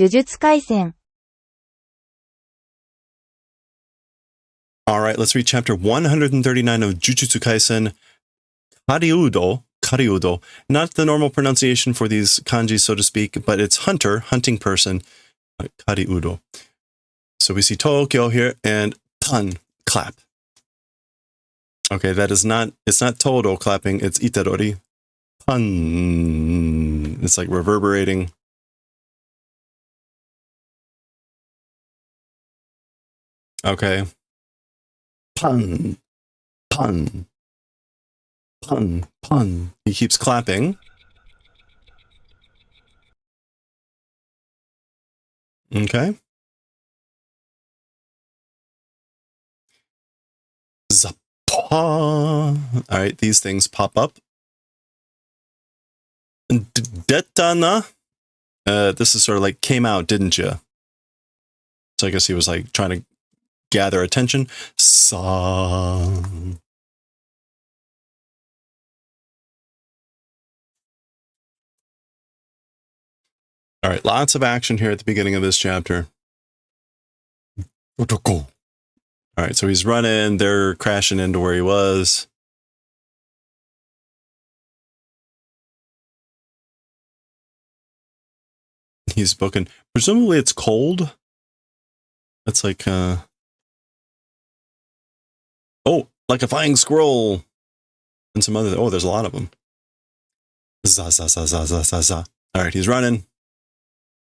呪術廻戦 All right, let's read chapter 139 of Jujutsu Kaisen, Kariudo. Kariudo. Not the normal pronunciation for these kanjis, so to speak, but it's hunter, hunting person, Kariudo. So we see Tokyo here and Tan, clap. Okay, that is not, it's not Todo clapping, it's Itadori. Tan. It's like reverberating. Okay. Pun. Pun. Pun. Pun. He keeps clapping. Okay. Zappa. All right, these things pop up. Detana. This is sort of like came out, didn't you? So I guess he was like trying to gather attention. Song. All right, lots of action here at the beginning of this chapter. All right, so he's running. They're crashing into where he was. He's booking. Presumably it's cold. That's like, oh, like a flying squirrel. And some other, oh, there's a lot of them. Za, za, za, za, za, za, za. All right, he's running.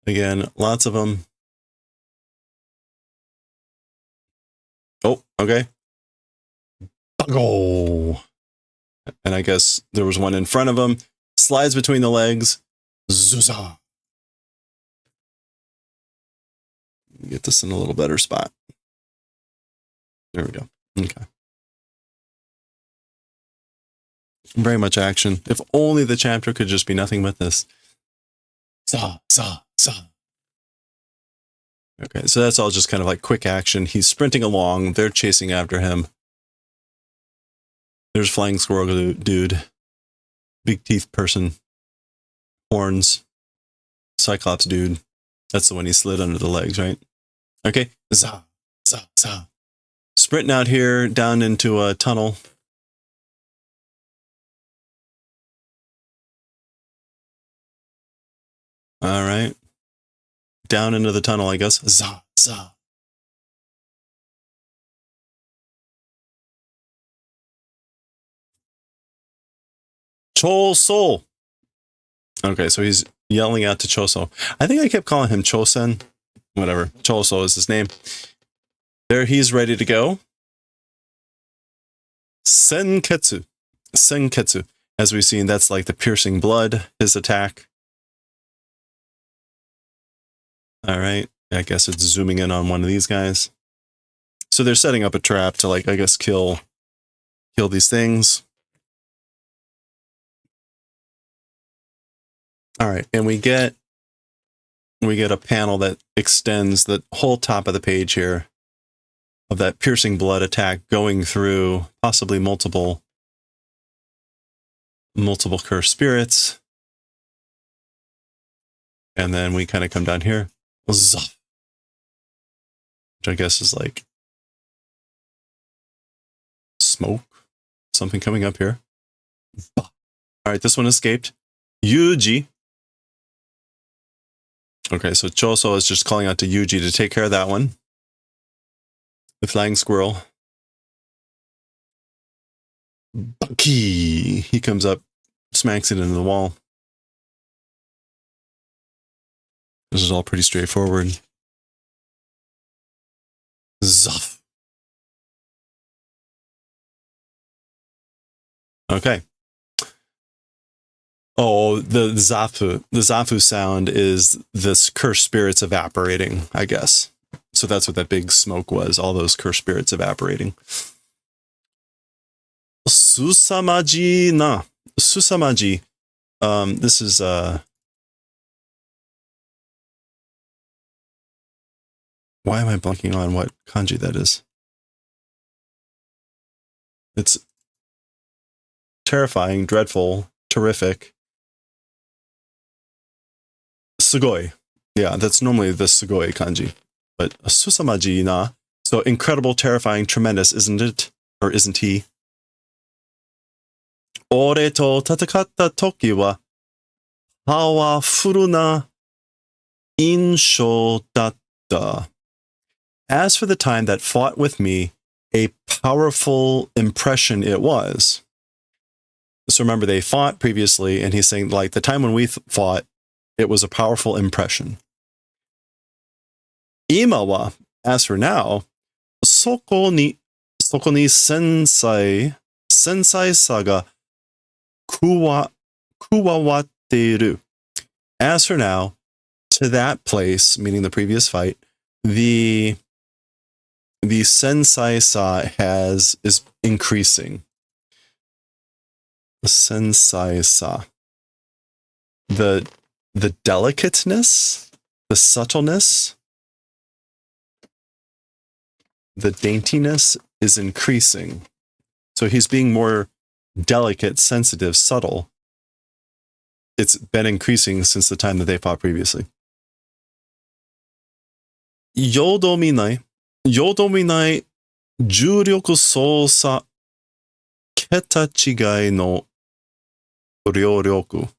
Again, lots of them. Oh, okay. Oh. And I guess there was one in front of him. Slides between the legs. Zuza. Get this in a little better spot. There we go. Okay. Very much action. If only the chapter could just be nothing but this. Za, za, za. Okay, so that's all just kind of like quick action. He's sprinting along. They're chasing after him. There's flying squirrel dude. Big teeth person. Horns. Cyclops dude. That's the one he slid under the legs, right? Okay. Za, za, za. Sprinting out here down into a tunnel. All right. Down into the tunnel, I guess. Za, za. Choso. Okay, so he's yelling out to Choso. I think I kept calling him Chosen. Whatever. Choso is his name. There, he's ready to go. Senketsu. Senketsu. As we've seen, that's like the piercing blood, his attack. All right. I guess it's zooming in on one of these guys. So they're setting up a trap to, like, I guess, kill these things. All right. And we get a panel that extends the whole top of the page here of that piercing blood attack going through possibly multiple cursed spirits. And then we kind of come down here. Which I guess is like smoke. Something coming up here. All right, this one escaped. Yuji. Okay, so Choso is just calling out to Yuji to take care of that one. The flying squirrel. Bucky. He comes up, smacks it into the wall. This is all pretty straightforward. Zuff. Okay. Oh, the Zafu sound is this cursed spirits evaporating, I guess. So that's what that big smoke was, all those cursed spirits evaporating. Susamaji na. Susamaji. This is why am I blanking on what kanji that is? It's terrifying, dreadful, terrific. Sugoi. Yeah, that's normally the sugoi kanji. But susamaji na. So incredible, terrifying, tremendous, isn't it? Or isn't he? Ore to tatakatta toki wa powerful na insho datta. As for the time that fought with me, a powerful impression it was. So remember, they fought previously, and he's saying, like, the time when we fought, it was a powerful impression. Ima wa, as for now, soko ni sensai sa ga kuwawatteru. As for now, to that place, meaning the previous fight, the sensai sa is increasing. The sensai sa. The delicateness, the subtleness, the daintiness is increasing. So he's being more delicate, sensitive, subtle. It's been increasing since the time that they fought previously. Yodominai, juryoku sousa keta chigai no ryoryoku.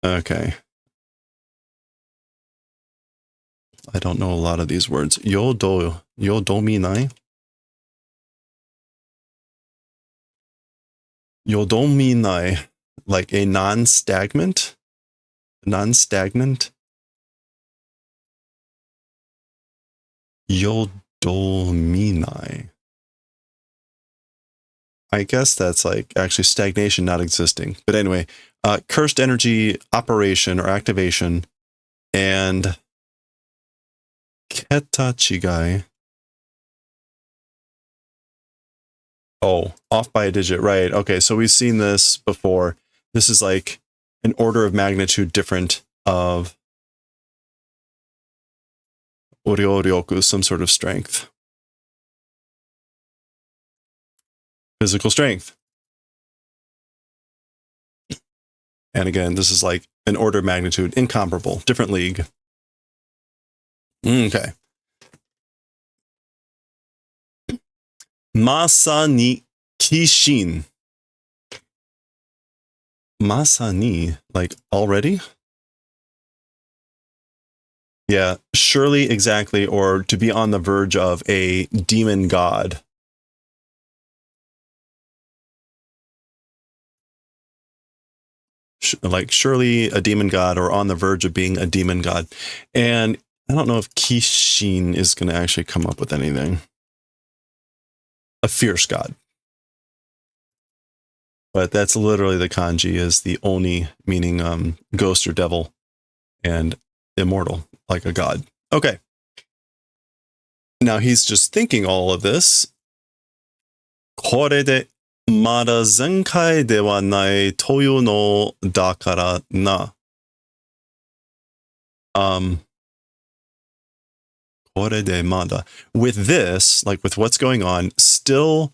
Okay. I don't know a lot of these words. Yodominai. Yodominai, like a non-stagnant. Yodominai. I guess that's like actually stagnation not existing. But anyway, cursed energy operation or activation, and keta chigai. Oh, off by a digit, right. Okay, so we've seen this before. This is like an order of magnitude different of ryoryoku, some sort of strength. Physical strength. And again, this is like an order of magnitude incomparable, different league. Okay. Masa ni kishin. Masa ni, like already? Yeah, surely, exactly, or to be on the verge of a demon god. Like surely a demon god, or on the verge of being a demon god. And I don't know if Kishin is going to actually come up with anything. A fierce god. But that's literally the kanji, is the oni, meaning ghost or devil, and immortal, like a god. Okay. Now he's just thinking all of this. Kore de mada zenkai de wa nai toyu no dakara na. Kore de mada. With this, like with what's going on, still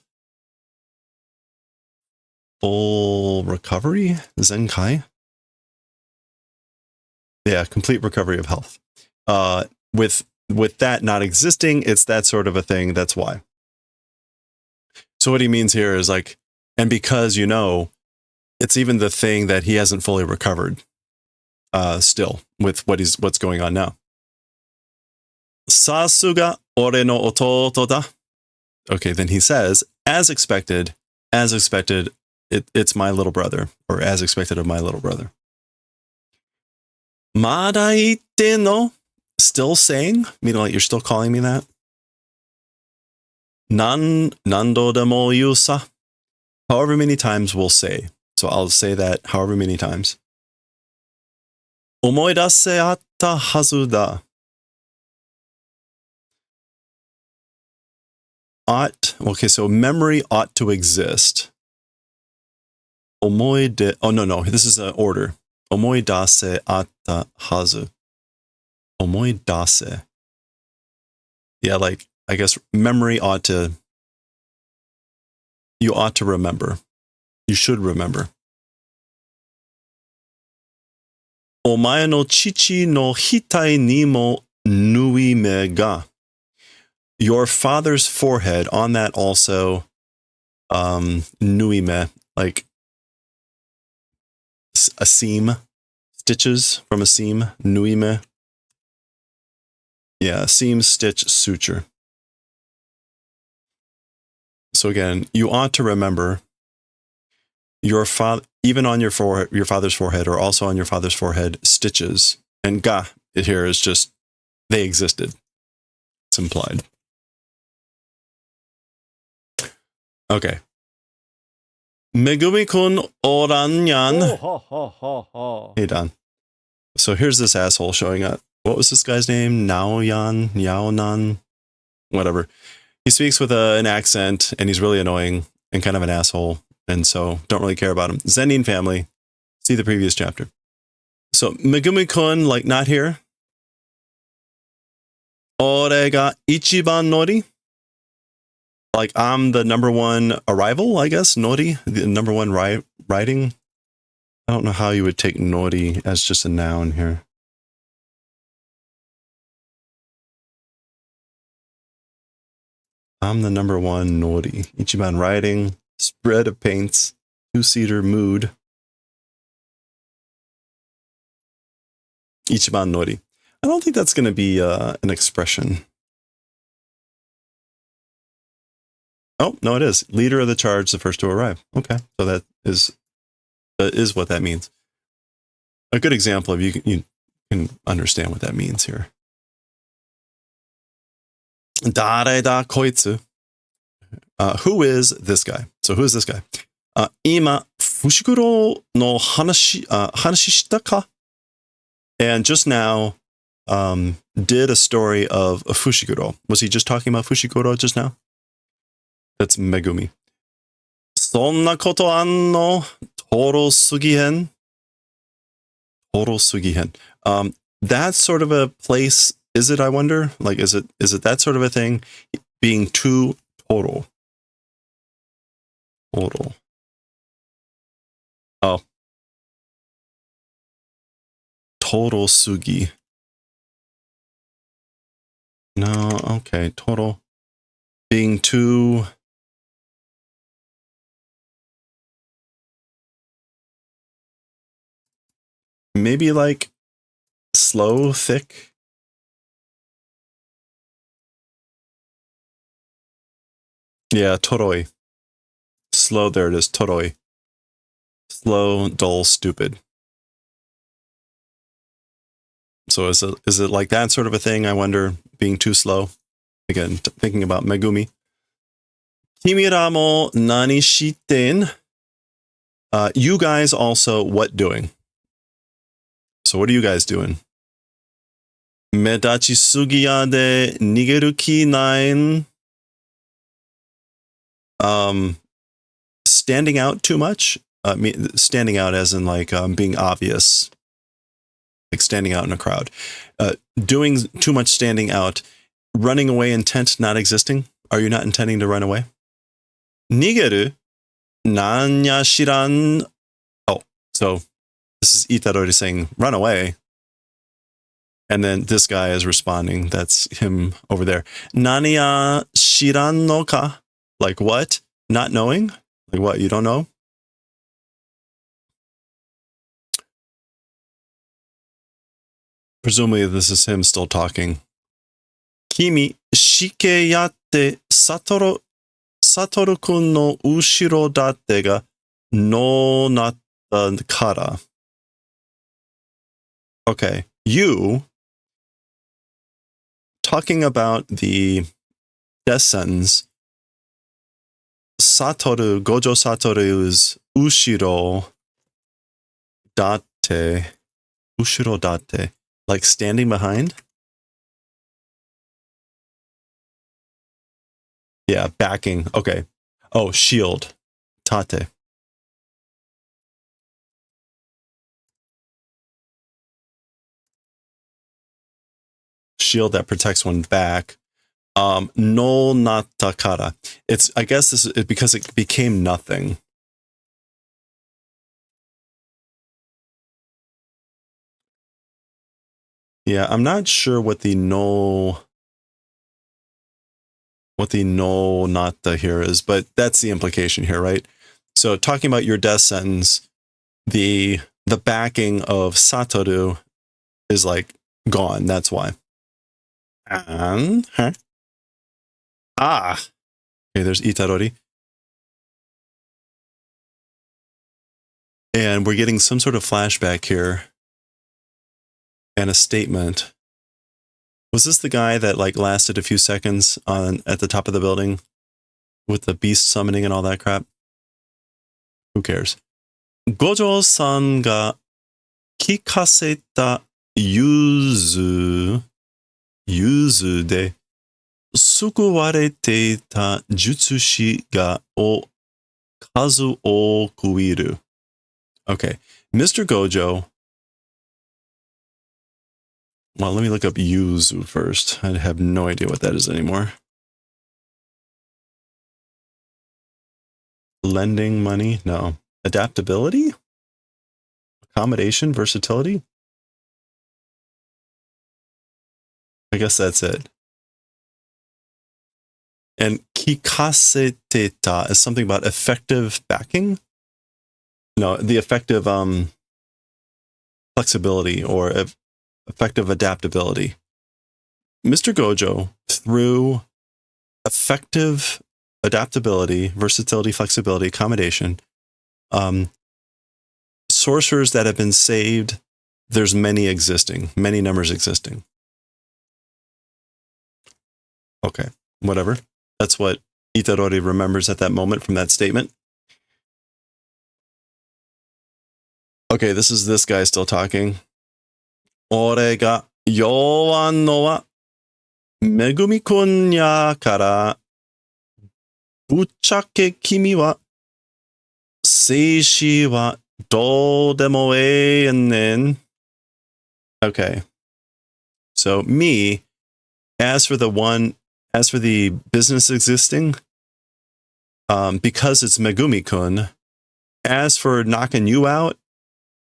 full recovery? Zenkai? Yeah, complete recovery of health. With that not existing, it's that sort of a thing. That's why. So what he means here is like, and because, you know, it's even the thing that he hasn't fully recovered still with what's going on now. Sasuga ore no ototo da. Okay, then he says, as expected, it's my little brother, or as expected of my little brother. Mada itte no? Still saying? Meaning like you're still calling me that? Nando demo yusa. However many times we'll say. So I'll say that however many times. Omoidase atta hazu da. Okay, so memory ought to exist. Oh no, this is an order. Omoidase atta hazu. Omoidase. Yeah, like, I guess memory you ought to remember. You should remember. Omae no chichi no hitai ni mo nuime ga. Your father's forehead, on that also, nuime, like a seam, stitches from a seam, nuime. Yeah, seam, stitch, suture. So again, you ought to remember your father, even on your forehead, your father's forehead, or also on your father's forehead, stitches. And ga here is just, they existed. It's implied. Okay. Megumi-kun oranyan. Hey, Don. So here's this asshole showing up. What was this guy's name? Yaonan? Whatever. He speaks with an accent, and he's really annoying and kind of an asshole. And so don't really care about him. Zenin family. See the previous chapter. So Megumi-kun, like, not here. Ore ga ichiban nori. Like, I'm the number one arrival, I guess. Nori, the number one writing. I don't know how you would take nori as just a noun here. I'm the number one nori. Ichiban writing. Spread of paints. Two-seater mood. Ichiban nori. I don't think that's going to be an expression. Oh, no, it is. Leader of the charge, the first to arrive. Okay, so that is what that means. A good example of you can understand what that means here. Dare da koitsu. Who is this guy? So who is this guy? Ima Fushiguro no hanashi shita ka? And just now did a story of Fushiguro. Was he just talking about Fushiguro just now? That's Megumi. Sonna koto anno toro sugihen. Toro sugihen. That's sort of a place, is it, I wonder? Like, is it that sort of a thing? Being too toro. Toro. Oh. Toro sugi. No, okay. Toro. Being too... Maybe like slow, thick. Yeah, toroi. Slow, there it is, toroi. Slow, dull, stupid. So is it like that sort of a thing, I wonder, being too slow? Again, thinking about Megumi. Kimira mo nani shitten? You guys also, what doing? So what are you guys doing? Medachi sugiya de nigeru ki nain. Standing out too much? Standing out as in like being obvious. Like standing out in a crowd. Doing too much standing out. Running away intent not existing. Are you not intending to run away? Nigeru nanya shiran. Oh, so this is Itarori saying, run away. And then this guy is responding. That's him over there. Nanya shiran no ka? Like what? Not knowing? Like what? You don't know? Presumably this is him still talking. Kimi shike yatte Satoru-kun no ushiro datte ga no natta kara. Okay, you talking about the death sentence. Satoru, Gojo Satoru's ushiro datte. Ushiro datte. Like standing behind? Yeah, backing. Okay. Oh, shield. Tate. Shield that protects one back. No natakara. It's, I guess this is because it became nothing. Yeah, I'm not sure what the no not the here is, but that's the implication here, right? So talking about your death sentence, the backing of Satoru is like gone. That's why. And okay, there's Itarori. And we're getting some sort of flashback here and a statement. Was this the guy that like lasted a few seconds at the top of the building with the beast summoning and all that crap? Who cares? Gojo-san ga kikaseta yuzu de sukuwarete ita jutsushi ga o kazu oku iru. Okay, Mr. Gojo. Well, let me look up yuzu first. I have no idea what that is anymore. Lending money? No. Adaptability? Accommodation? Versatility? I guess that's it. And kikaseteta is something about effective backing? No, the effective flexibility or effective adaptability. Mr. Gojo, through effective adaptability, versatility, flexibility, accommodation, sorcerers that have been saved, there's many numbers existing. Okay, whatever. That's what Itarori remembers at that moment from that statement. Okay, this is this guy still talking. Ore ga youwan no wa Megumi-kun ya kara buchake kimi wa seishi wa do demo einen. Okay. So me, as for the business existing, because it's Megumi-kun, as for knocking you out,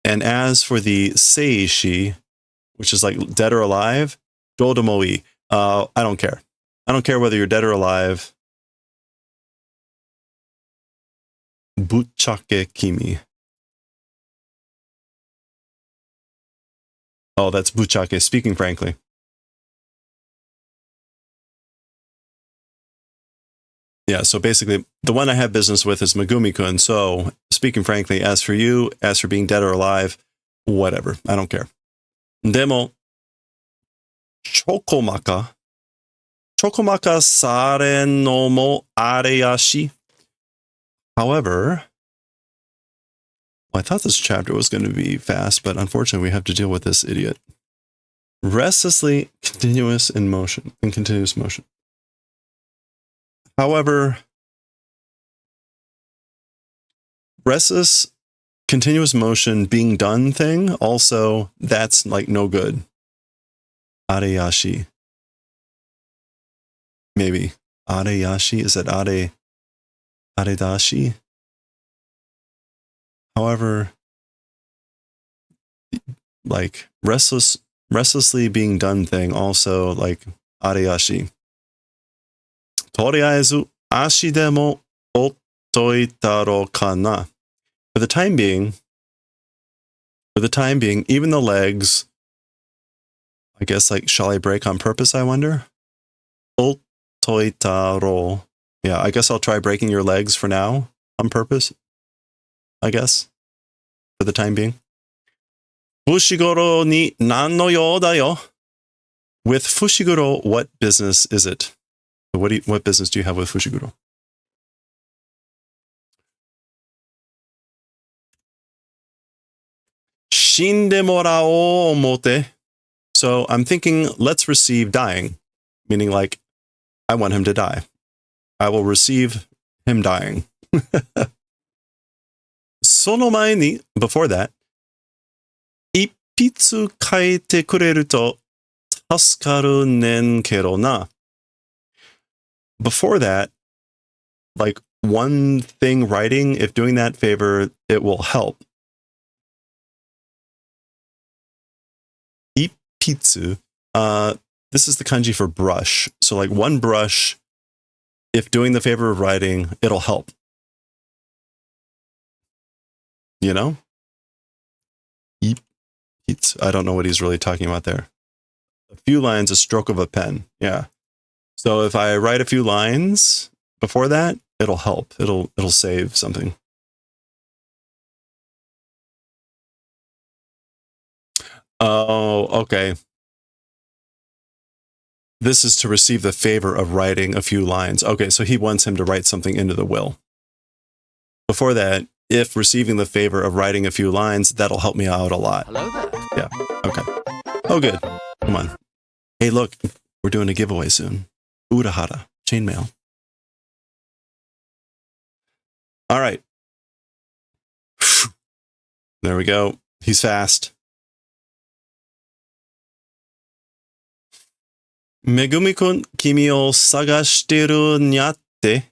and as for the seishi, which is like dead or alive, do demo e. I don't care. I don't care whether you're dead or alive. Buchake kimi. Oh, that's buchake, speaking frankly. Yeah, so basically, the one I have business with is Megumi-kun. So, speaking frankly, as for you, as for being dead or alive, whatever. I don't care. Demo, chokomaka saren no mo areyashi. However, I thought this chapter was going to be fast, but unfortunately, we have to deal with this idiot. Restlessly continuous motion. However, restless continuous motion being done thing, also, that's like no good. Areyashi. Maybe. Areyashi? Is it aredashi? However, like restlessly being done thing, also like areyashi. Toriaezu ashi demo ottoitaro kana. For the time being, even the legs, I guess, like, shall I break on purpose, I wonder? Ottoitaro. Yeah, I guess I'll try breaking your legs for now, on purpose, I guess, for the time being. Fushiguro ni nan no you da yo. With Fushiguro, what business is it? What business do you have with Fushiguro? Shinde morao omote. So I'm thinking, let's receive dying, meaning like, I want him to die. I will receive him dying. Sono mae ni, before that, ippitsu kaete kureru to tasukaru nen kero na. Before that, like, one thing writing, if doing that favor, it will help. pitsu. This is the kanji for brush. So like one brush, if doing the favor of writing, it'll help. You know? I don't know what he's really talking about there. A few lines, a stroke of a pen. Yeah. So if I write a few lines before that, it'll help. It'll save something. Oh, okay. This is to receive the favor of writing a few lines. Okay, so he wants him to write something into the will. Before that, if receiving the favor of writing a few lines, that'll help me out a lot. Hello there. Yeah, okay. Oh, good. Come on. Hey, look, we're doing a giveaway soon. Urahara, chainmail. All right. There we go. He's fast. Megumi-kun, kimi o sagashiteru nyatte.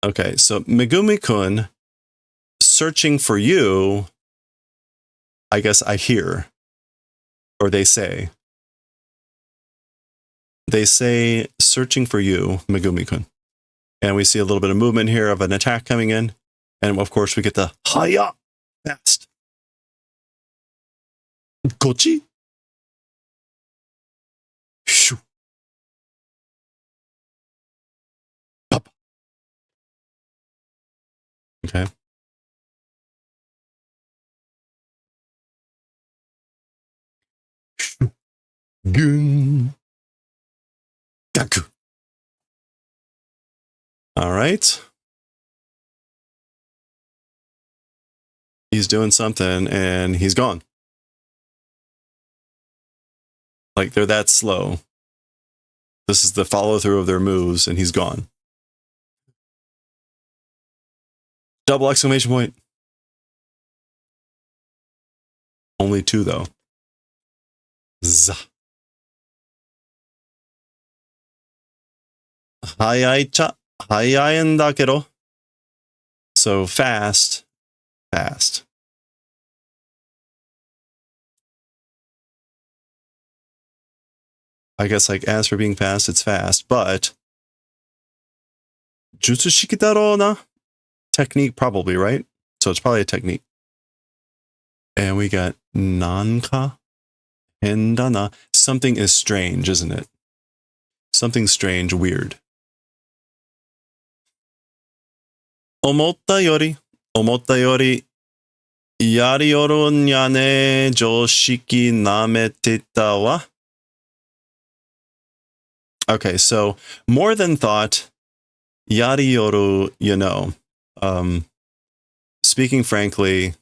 Okay, so Megumi-kun, searching for you, I guess I hear, or they say. They say, searching for you, Megumi-kun. And we see a little bit of movement here of an attack coming in. And of course, we get the haya, fast. Gochi? Shoo. Up. Okay. Shoo. Gun. Gaku. All right. He's doing something and he's gone. Like they're that slow. This is the follow through of their moves and he's gone. Double exclamation point. Only 2 though. Z. Hayai en dakedo. So fast. Fast. I guess like as for being fast, it's fast, but jutsu shikitaro na? Technique probably, right? So it's probably a technique. And we got nanka hendana. Something is strange, isn't it? Something strange, weird. Omotta yori, yarioru nyane joshiki nameteta wa. Okay, so more than thought, yarioru, you know. Speaking frankly,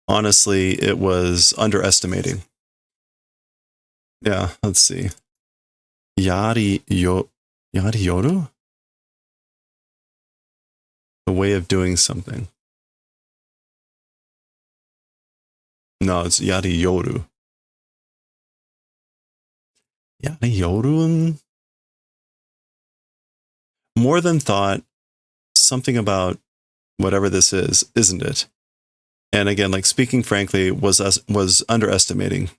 honestly, it was underestimating. Yeah, let's see. Yarioru? A way of doing something. No, it's yarioru. Yarioru? More than thought, something about whatever this is, isn't it? And again, like speaking frankly, was underestimating.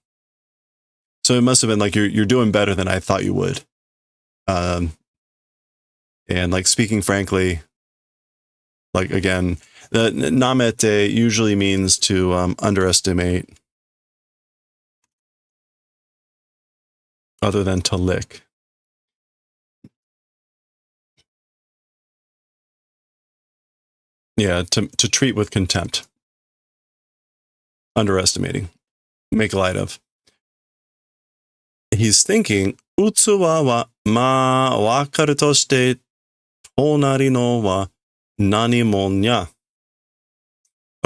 So it must have been like you're doing better than I thought you would. And like speaking frankly, like again, the namete usually means to underestimate, other than to lick. Yeah, to treat with contempt. Underestimating. Make light of. He's thinking, utsuwa wa ma wakaru toshite tonari no wa nani mo nya.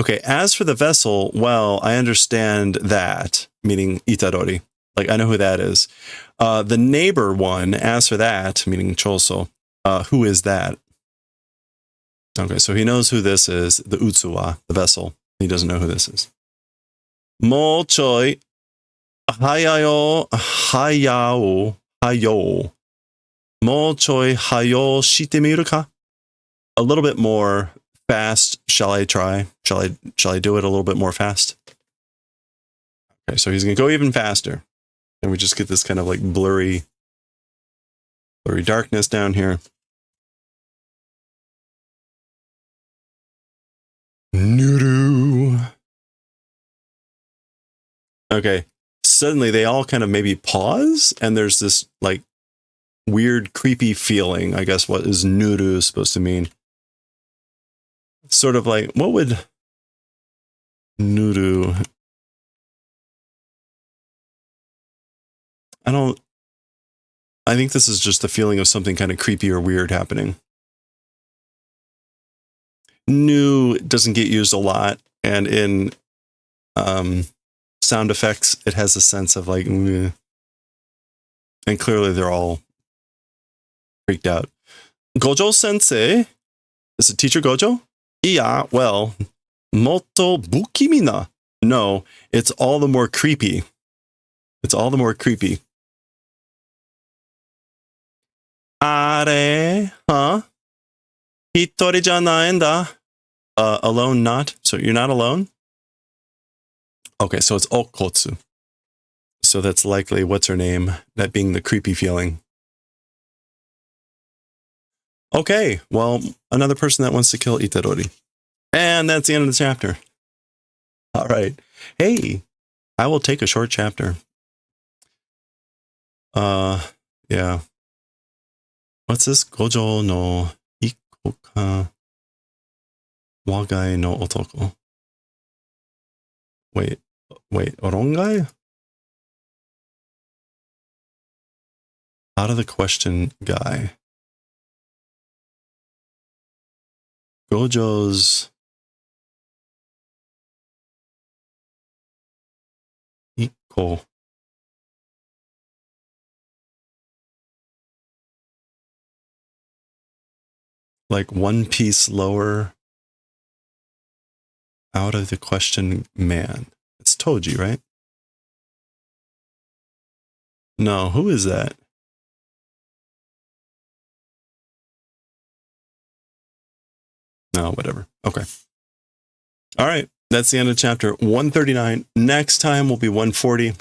Okay, as for the vessel, well, I understand that, meaning Itadori. Like, I know who that is. The neighbor one, as for that, meaning Choso, who is that? Okay, so he knows who this is, the Utsuwa, the vessel. He doesn't know who this is. Mo choi hayao mo choi hayo shite miru ka? A little bit more fast. Shall I try? Shall I do it a little bit more fast? Okay, so he's going to go even faster. And we just get this kind of like blurry darkness down here. Nuru. Okay, suddenly they all kind of maybe pause, and there's this like weird, creepy feeling. I guess what is Nuru supposed to mean? Sort of like, what would Nuru? I think this is just the feeling of something kind of creepy or weird happening. Nu doesn't get used a lot, and in sound effects, it has a sense of like, and clearly they're all freaked out. Gojo sensei, is it teacher Gojo? Yeah, well, motto bukimina. No, it's all the more creepy. It's all the more creepy. Are, huh? Hitori janai nda. Alone not. So you're not alone? Okay, so it's okotsu. So that's likely, what's her name? That being the creepy feeling. Okay, well, another person that wants to kill Itadori. And that's the end of the chapter. All right. Hey, I will take a short chapter. Yeah. What's this? Gojo no Ikko ka wagai no otoko. Wait, Orongai? Out of the question guy. Gojo's Ikko. Like one piece lower. Out of the question man. It's Toji, right? No, who is that? No, whatever. Okay. All right. That's the end of chapter 139. Next time will be 140.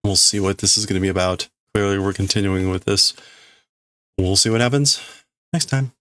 We'll see what this is going to be about. Clearly, we're continuing with this. We'll see what happens next time.